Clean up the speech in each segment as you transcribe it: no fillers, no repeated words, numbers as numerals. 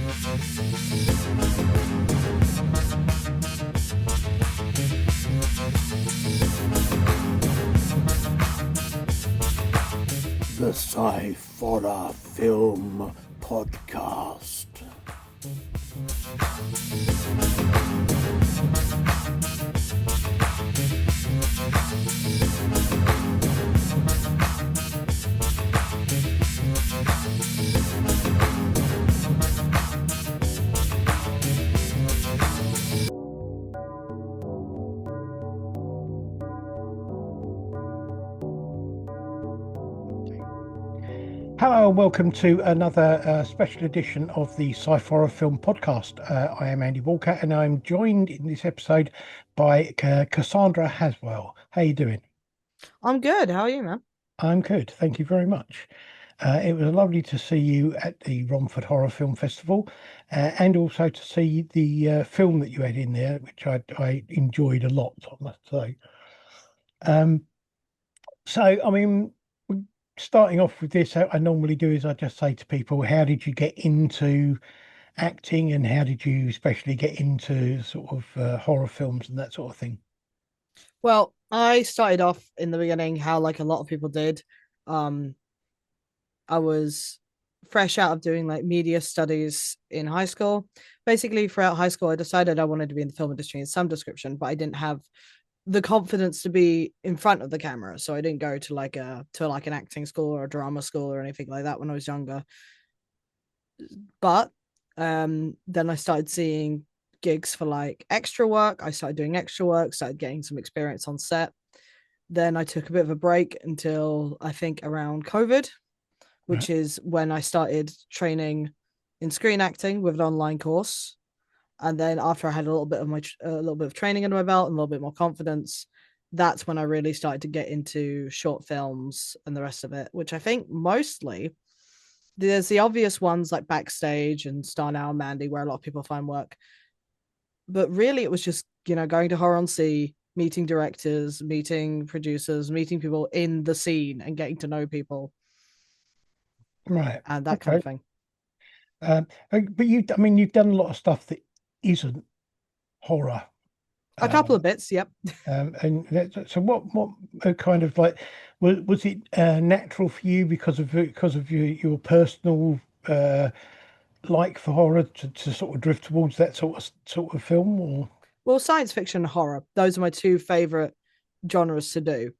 The Sciforror Film Podcast. Hello and welcome to another special edition of the Sciforror Film Podcast. I am Andy Walker and I'm joined in this episode by Cassandra Haswell. How you doing? I'm good. How are you, man? I'm good. Thank you very much. It was lovely to see you at the Romford Horror Film Festival and also to see the film that you had in there, which I enjoyed a lot, I must say. Starting off with this, how I normally do is I just say to people, how did you get into acting and how did you especially get into sort of horror films and that sort of thing? Well, I started off in the beginning how like a lot of people did. I was fresh out of doing like media studies in high school. Basically, throughout high school, I decided I wanted to be in the film industry in some description, but I didn't have the confidence to be in front of the camera. So I didn't go to like an acting school or a drama school or anything like that when I was younger. But then I started seeing gigs for like extra work. I started doing extra work, started getting some experience on set. Then I took a bit of a break until I think around COVID, which is when I started training in screen acting with an online course. And then after I had a little bit of training under my belt and a little bit more confidence, that's when I really started to get into short films and the rest of it, which I think mostly there's the obvious ones like Backstage and Star Now and Mandy, where a lot of people find work. But really it was just, going to Horror on Sea, meeting directors, meeting producers, meeting people in the scene and getting to know people. Right. And that kind of thing. But you've done a lot of stuff that isn't horror. A couple of bits, yep. So what kind of like was it natural for you because of your personal like for horror to sort of drift towards that sort of film? Or well, science fiction and horror, those are my two favorite genres to do.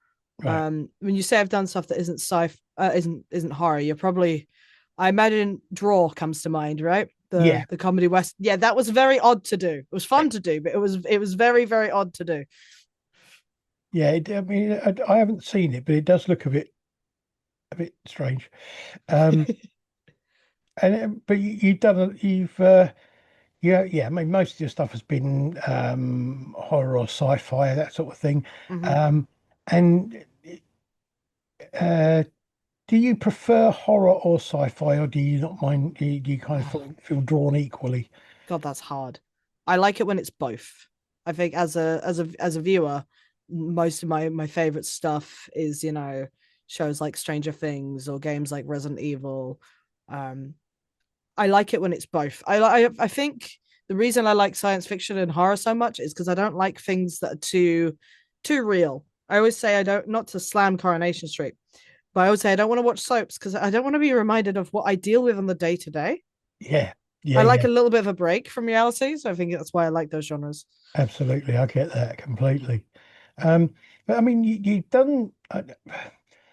right. When you say I've done stuff that isn't horror, you're probably, I imagine Draw comes to mind, right? The comedy west. Yeah, that was very odd to do. It was fun to do, but it was very, very odd to do. Yeah, I haven't seen it, but it does look a bit strange. But you've done I mean, most of your stuff has been horror or sci-fi, that sort of thing. Mm-hmm. And do you prefer horror or sci-fi, or do you not mind? Do you kind of feel drawn equally? God, that's hard. I like it when it's both. I think as a viewer, most of my favorite stuff is shows like Stranger Things or games like Resident Evil. I like it when it's both. I think the reason I like science fiction and horror so much is because I don't like things that are too real. I always say I don't, not to slam Coronation Street, but I always say I don't want to watch soaps because I don't want to be reminded of what I deal with on the day to day. Yeah, I like a little bit of a break from reality, so I think that's why I like those genres. absolutely. I get that completely. But I mean, you've done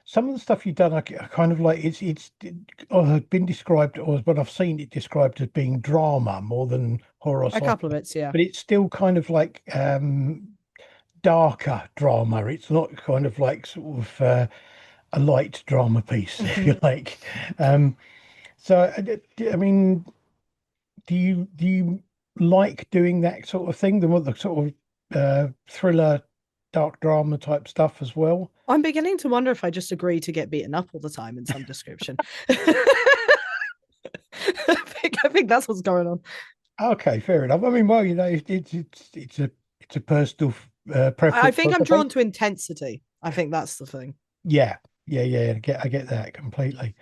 some of the stuff you've done. I kind of like it's been described, or what I've seen it described as being drama more than horror. A couple of bits, yeah. But it's still kind of like darker drama. It's not kind of like sort of a light drama piece, if you like. So I mean, do you like doing that sort of thing? The sort of thriller, dark drama type stuff as well? I'm beginning to wonder if I just agree to get beaten up all the time in some description. I think that's what's going on. Okay, fair enough. I mean, well, it's a personal preference. I think I'm drawn to intensity. I think that's the thing. Yeah. I get that completely.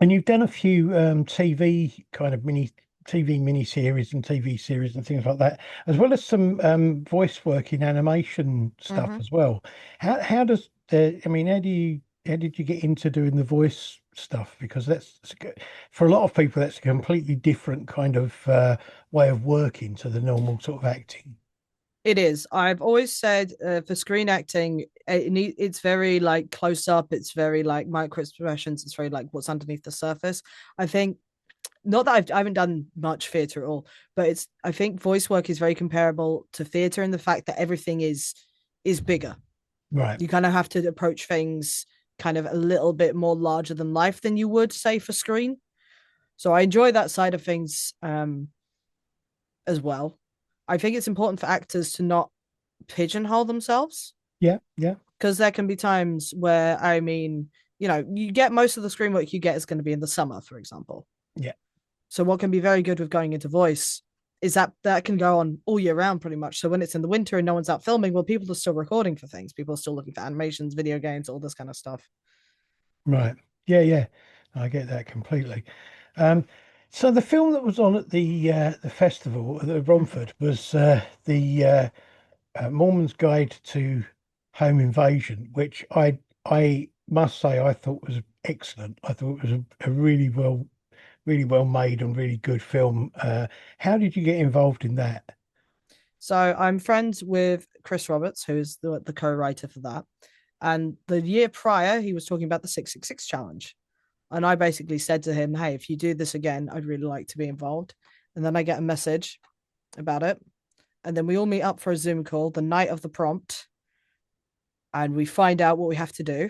And you've done a few TV kind of mini TV miniseries and TV series and things like that, as well as some voice work in animation stuff Hmm. as well. How does I mean, how did you get into doing the voice stuff? Because for a lot of people, that's a completely different kind of way of working to the normal sort of acting. It is. I've always said for screen acting, it's very like close up. It's very like micro expressions. It's very like what's underneath the surface. I think not that I haven't done much theatre at all, but it's I think voice work is very comparable to theatre in the fact that everything is bigger. Right. You kind of have to approach things kind of a little bit more larger than life than you would say for screen. So I enjoy that side of things as well. I think it's important for actors to not pigeonhole themselves Yeah. Yeah. because there can be times where I mean, you get most of the screen work you get is going to be in the summer, for example. Yeah. So what can be very good with going into voice is that can go on all year round pretty much. So when it's in the winter and no one's out filming, well, people are still recording for things. People are still looking for animations, video games, all this kind of stuff. Right. Yeah. Yeah. I get that completely. Um, so the film that was on at the festival at the Romford was the Mormon's Guide to Home Invasion, which I must say I thought was excellent. I thought it was a really well made and really good film. How did you get involved in that? So I'm friends with Chris Roberts, who's the co-writer for that. And the year prior, he was talking about the 666 challenge. And I basically said to him, hey, if you do this again, I'd really like to be involved. And then I get a message about it. And then we all meet up for a Zoom call the night of the prompt and we find out what we have to do.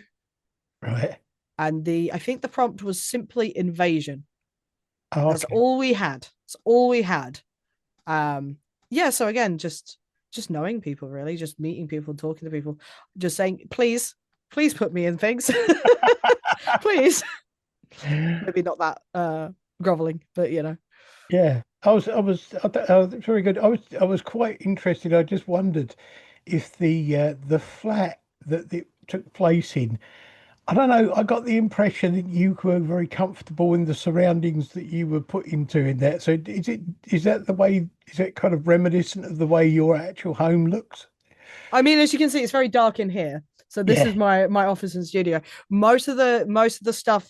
Right. And I think the prompt was simply invasion. Oh, That's okay. all we had. That's all we had. Um, yeah, so again, just knowing people really, just meeting people, talking to people, just saying, please put me in things. Please. Maybe not that groveling, but Yeah, I was very good. I was quite interested. I just wondered if the flat that it took place in. I don't know. I got the impression that you were very comfortable in the surroundings that you were put into in that. So is that the way? Is it kind of reminiscent of the way your actual home looks? I mean, as you can see, it's very dark in here. So this Yeah. is my office and studio. Most of the stuff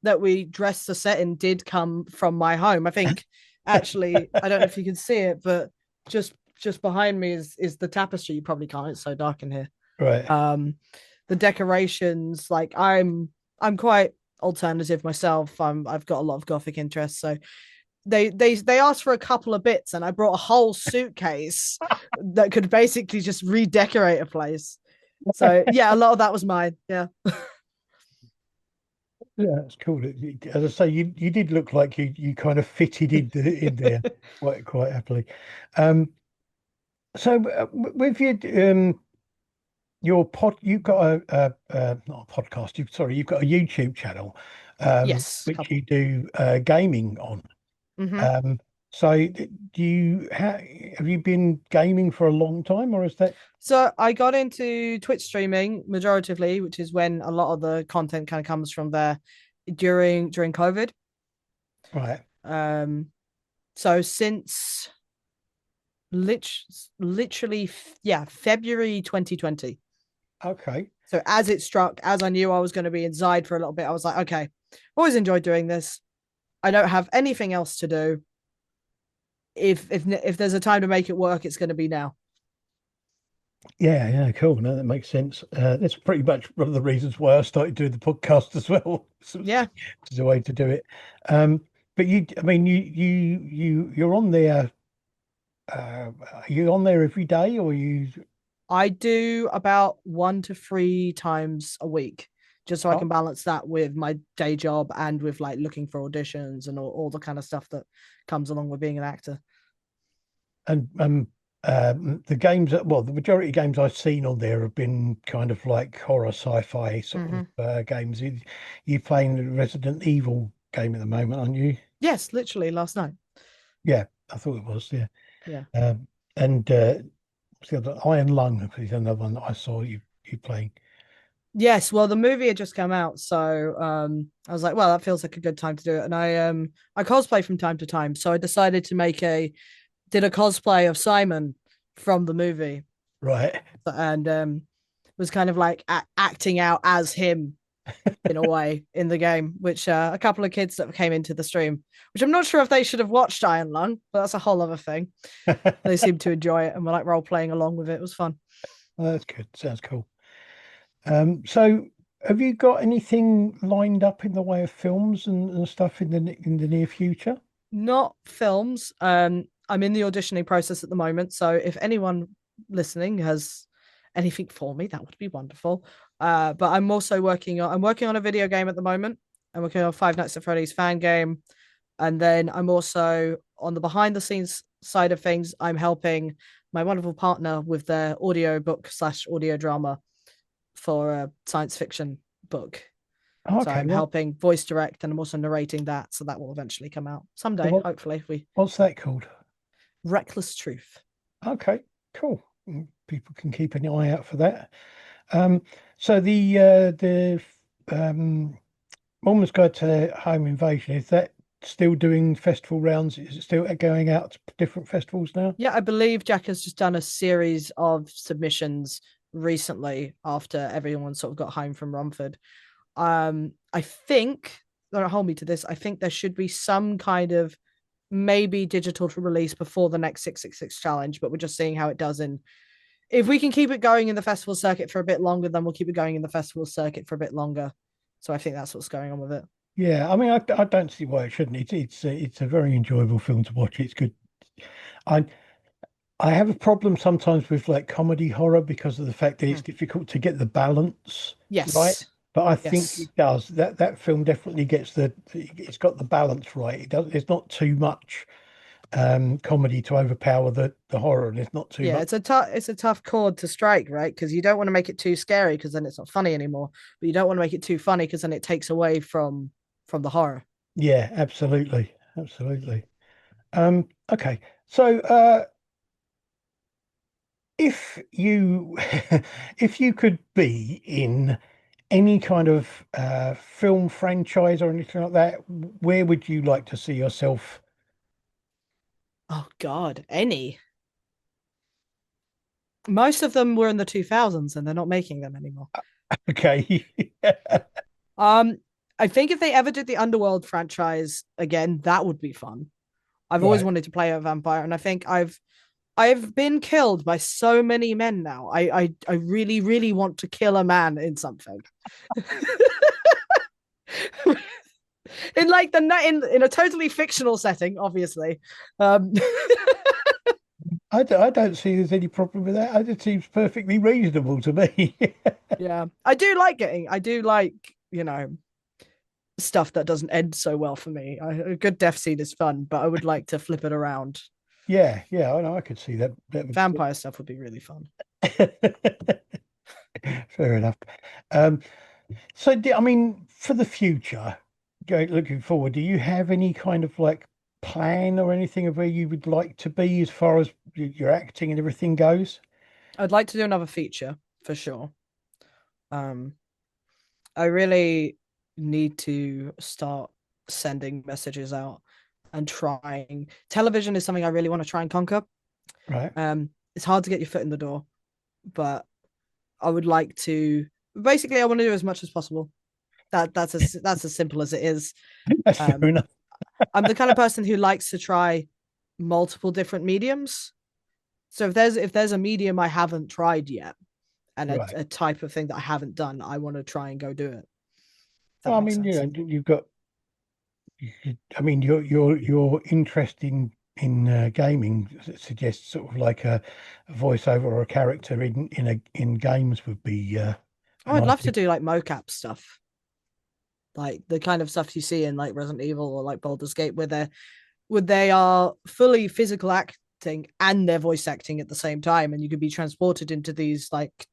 that we dressed the set in did come from my home. I think actually, I don't know if you can see it, but just behind me is the tapestry. You probably can't. It's so dark in here. Right. Um, the decorations, like I'm quite alternative myself. I've got a lot of gothic interests, so they asked for a couple of bits and I brought a whole suitcase that could basically just redecorate a place. So yeah, a lot of that was mine. Yeah. Yeah, that's cool. As I say, you did look like you kind of fitted in there quite happily. Um, so with your you've got not a podcast. You've got a YouTube channel, Yes, which you couple. do gaming on. Mm-hmm. Um, so have you been gaming for a long time, or is that So I got into Twitch streaming majoritively, which is when a lot of the content kind of comes from there during COVID. right? Um, so since lit- literally, yeah, February 2020. Okay. So as it struck, as I knew I was going to be inside for a little bit, I was like, okay, always enjoyed doing this. I don't have anything else to do. If there's a time to make it work, it's going to be now. Yeah, yeah, cool. No, that makes sense. That's pretty much one of the reasons why I started doing the podcast as well. So Yeah, it's a way to do it. Um, but I mean, you're on there. Are you on there every day, or you? I do about 1 to 3 times a week, just so I Oh, can balance that with my day job and with like looking for auditions and all the kind of stuff that comes along with being an actor. and the games that well, the majority of games I've seen on there have been kind of like horror sci-fi sort of Mm-hmm. games. You playing the Resident Evil game at the moment, aren't you? Yes, literally last night. Yeah, I thought it was. Yeah, Yeah. and what's the other Iron Lung is another one that I saw you playing. Yes, well, the movie had just come out, so I was like, well, that feels like a good time to do it. And I cosplay from time to time, so I decided to did a cosplay of Simon from the movie, Right. and was kind of like acting out as him in a way in the game, which a couple of kids that came into the stream, which I'm not sure if they should have watched Iron Lung, but that's a whole other thing. They seemed to enjoy it and were like role playing along with it. It was fun. Oh, that's good. Sounds cool. So have you got anything lined up in the way of films and stuff in the near future? Not films. I'm in the auditioning process at the moment, so if anyone listening has anything for me, that would be wonderful. But I'm working on a video game at the moment. I'm working on Five Nights at Freddy's fan game, and then I'm also on the behind the scenes side of things. I'm helping my wonderful partner with their audio book slash audio drama for a science fiction book. So Okay, I'm helping voice direct and I'm also narrating that. So that will eventually come out someday, what hopefully. If we what's that called? Reckless Truth. Okay, cool. People can keep an eye out for that. So the Mormon's Guide to Home Invasion, is that still doing festival rounds? Is it still going out to different festivals now? Yeah, I believe Jack has just done a series of submissions recently after everyone sort of got home from Romford. I think, don't hold me to this, I think there should be some kind of maybe digital to release before the next 666 challenge, but we're just seeing how it does in if we can keep it going in the festival circuit for a bit longer, then we'll keep it going in the festival circuit for a bit longer. So I think that's what's going on with it. Yeah, I mean, I don't see why it shouldn't. It's a very enjoyable film to watch. It's good. I I have a problem sometimes with like comedy horror because of the fact that it's Mhm. difficult to get the balance right. Yes. But I think Yes. it does. That film definitely gets it's got the balance right. It does. It's not too much comedy to overpower the horror, and it's not too Yeah, much. it's a tough chord to strike, right? Because you don't want to make it too scary because then it's not funny anymore. But you don't want to make it too funny because then it takes away from the horror. Yeah, absolutely, absolutely. Okay, so if you if you could be in any kind of film franchise or anything like that, where would you like to see yourself? Oh God, any. Most of them were in the 2000s and they're not making them anymore. Okay. Um, I think if they ever did the Underworld franchise again, that would be fun. I've always Right. wanted to play a vampire, and I think I've been killed by so many men now. I really really want to kill a man in something. In like the in a totally fictional setting, obviously. Um, I don't see there's any problem with that. It seems perfectly reasonable to me. yeah, I do like stuff that doesn't end so well for me. A good death scene is fun, but I would like to flip it around. Yeah, yeah, I know. I could see that. Vampire stuff would be really fun. Fair enough. Um, so, I mean, for the future, looking forward, do you have any kind of like plan or anything of where you would like to be as far as your acting and everything goes? I'd like to do another feature for sure. Um, I really need to start sending messages out and trying. Television is something I really want to try and conquer. Right. It's hard to get your foot in the door, but I would like to. Basically, I want to do as much as possible. That's as simple as it is. That's fair Um, enough. I'm the kind of person who likes to try multiple different mediums. So if there's a medium I haven't tried yet and Right. a type of thing that I haven't done, I want to try and go do it. If that Well, I makes mean, sense. you've got, I mean, your interest in gaming suggests sort of like a voiceover or a character in games would be Oh, an I'd love to idea. do like mocap stuff, like the kind of stuff you see in like Resident Evil or like Baldur's Gate, where they are fully physical acting and they're voice acting at the same time, and you can be transported into these like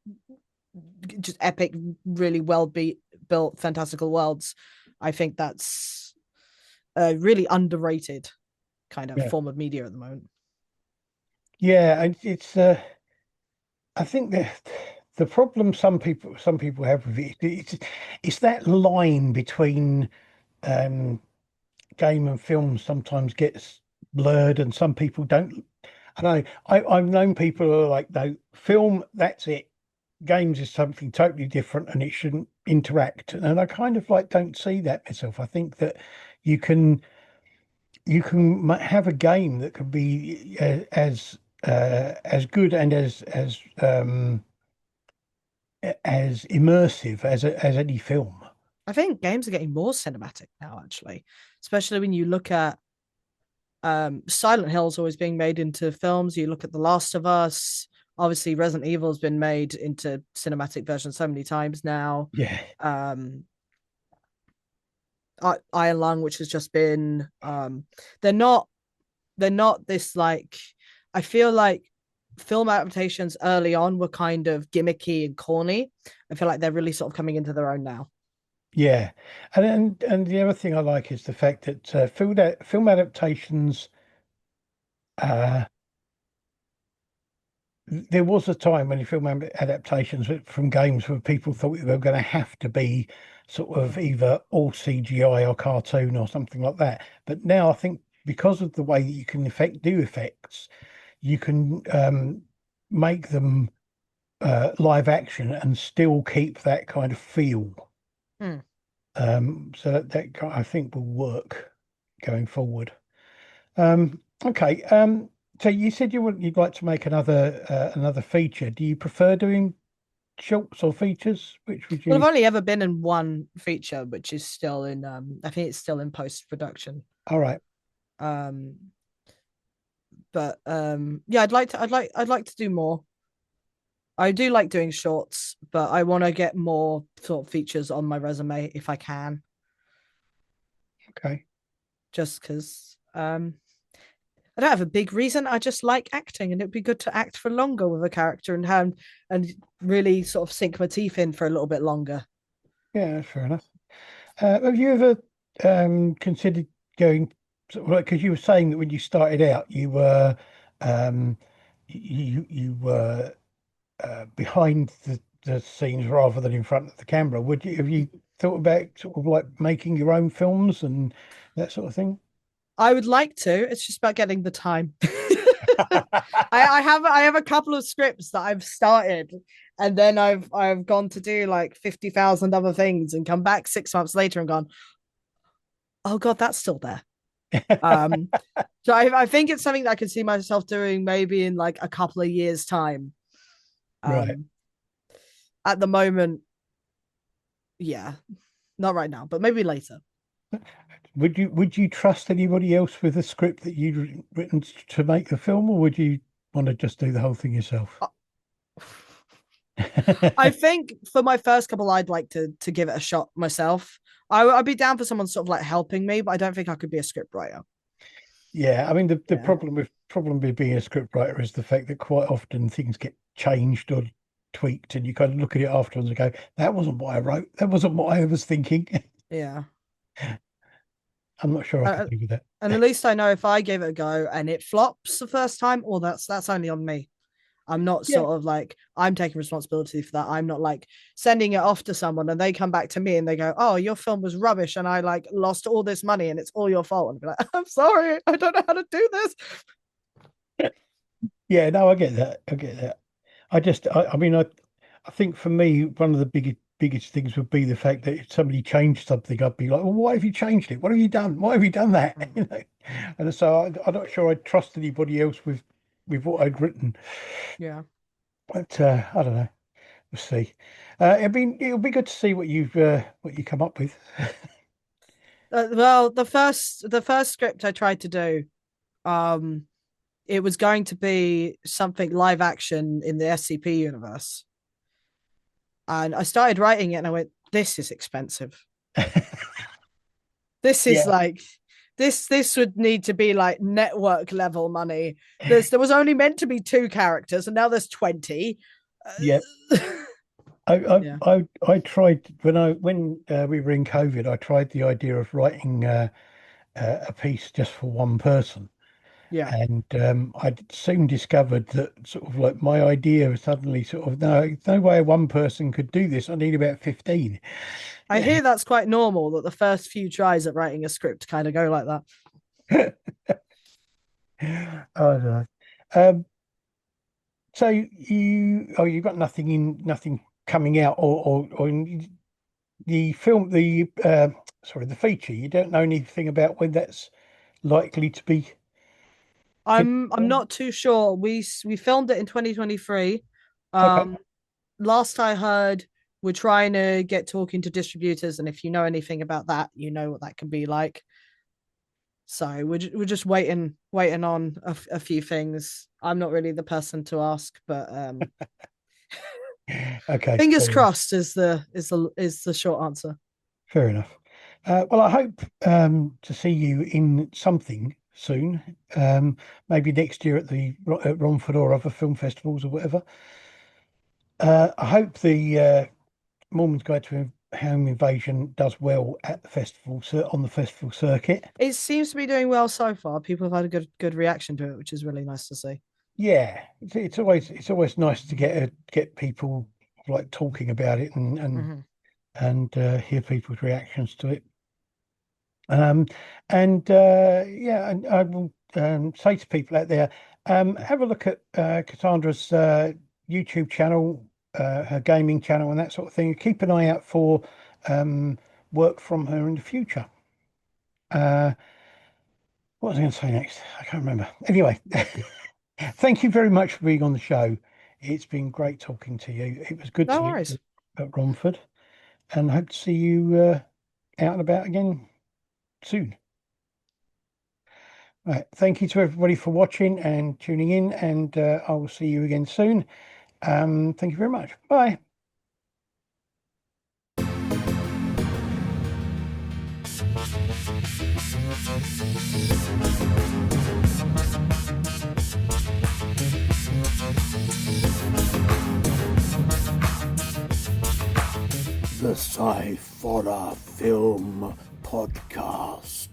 just epic, really built, fantastical worlds. I think that's a really underrated kind of Yeah. form of media at the moment. Yeah, and it's I think the problem some people have with it, it's that line between um, game and film sometimes gets blurred, and some people don't. I know I've known people who are like, no, film, that's it. Games is something totally different, and it shouldn't interact. And I kind of like don't see that myself. I think that you can have a game that could be as good and as immersive as any film. I think games are getting more cinematic now, actually, especially when you look at Silent Hill's always being made into films. You look at The Last of Us. Obviously, Resident Evil has been made into cinematic versions so many times now. Yeah, Um, Iron Lung, which has just been they're not they're not this like I feel like film adaptations early on were kind of gimmicky and corny. I feel like they're really sort of coming into their own now. yeah, and the other thing I like is the fact that film adaptations. Uh, there was a time when adaptations from games where people thought they were going to have to be sort of either all CGI or cartoon or something like that. But now I think because of the way that you can do effects, you can make them live action and still keep that kind of feel. Hmm. So I think will work going forward. Okay. So you said you'd like to make another feature. Do you prefer doing shorts or features? Which would Well, I've you? only ever been in one feature, which is still in I think it's still in post production. All right. Um but yeah, I'd like to do more. I do like doing shorts, but I want to get more sort of features on my resume if I can, Okay. just because I don't have a big reason. I just like acting, and it'd be good to act for longer with a character and really sort of sink my teeth in for a little bit longer. Yeah, that's fair enough. Have you ever considered going sort of like because you were saying that when you started out um, you were behind the scenes rather than in front of the camera. Would you have you thought about sort of like making your own films and that sort of thing? I would like to. It's just about getting the time. I have a couple of scripts that I've started, and then I've gone to do like 50,000 other things, and come back 6 months later and gone, oh god, that's still there. Um, so I think it's something that I can see myself doing maybe in like a couple of years' time. Right. Um, at the moment, yeah, not right now, but maybe later. Would you trust anybody else with the script that you'd written to make the film, or would you want to just do the whole thing yourself? Uh, I think for my first couple, I'd like to give it a shot myself. I'd be down for someone sort of like helping me, but I don't think I could be a script writer. Yeah, I mean the Yeah, problem with being a script writer is the fact that quite often things get changed or tweaked, and you kind of look at it afterwards and go, "That wasn't what I wrote. That wasn't what I was thinking." yeah. I'm not sure I could Uh, do with that. and at least I know if I give it a go and it flops the first time, well, that's only on me. I'm not Yeah, sort of like I'm taking responsibility for that. I'm not like sending it off to someone and they come back to me and they go, "Oh, your film was rubbish and I like lost all this money and it's all your fault." And I'd be like, "I'm sorry, I don't know how to do this." yeah, no, I get that. I get that. I mean, I think for me, one of the biggest things would be the fact that if somebody changed something, I'd be like, well, why have you changed it? What have you done? Why have you done that? You know, and so I'm not sure I'd trust anybody else with what I'd written. Yeah. But I don't know. We'll see. I mean, it'll be good to see what you come up with. Well, the first script I tried to do, um, it was going to be something live action in the SCP universe, and I started writing it, and I went, "This is expensive. This is Yeah. like this would need to be like network level money. There was only meant to be two characters, and now there's 20. Yeah. Uh, I I yeah. I tried when we were in COVID. I tried the idea of writing a piece just for one person, Yeah. And I soon discovered that sort of like my idea was suddenly sort of no way one person could do this. I need about 15. I hear that's quite normal that the first few tries at writing a script kind of go like that. I don't know. Um, so you've got nothing coming out or in the film, the feature. You don't know anything about when that's likely to be finished. I'm not too sure. We filmed it in 2023. Okay. Um, Last I heard, we're trying to get talking to distributors, and if you know anything about that, you know what that can be like. So we're just waiting on a few things. I'm not really the person to ask, but Okay. fingers crossed is the short answer. Fair enough. Well, I hope to see you in something soon. Maybe next year at Romford or other film festivals or whatever. I hope the Mormon's Guide to Home Invasion does well at the festival on the festival circuit. It seems to be doing well so far. People have had a good reaction to it, which is really nice to see. Yeah, it's always nice to get people like talking about it Mm-hmm. and hear people's reactions to it. Um, and yeah, and I will say to people out there, have a look at Cassandra's YouTube channel, her gaming channel, and that sort of thing. Keep an eye out for um, work from her in the future. Uh, what was I going to say next? I can't remember. Anyway, thank you very much for being on the show. It's been great talking to you. It was good to No meet worries. you at Romford, and hope to see you out and about again soon. Right. Thank you to everybody for watching and tuning in, and I will see you again soon. Thank you very much. Bye. The Sciforror Film Podcast.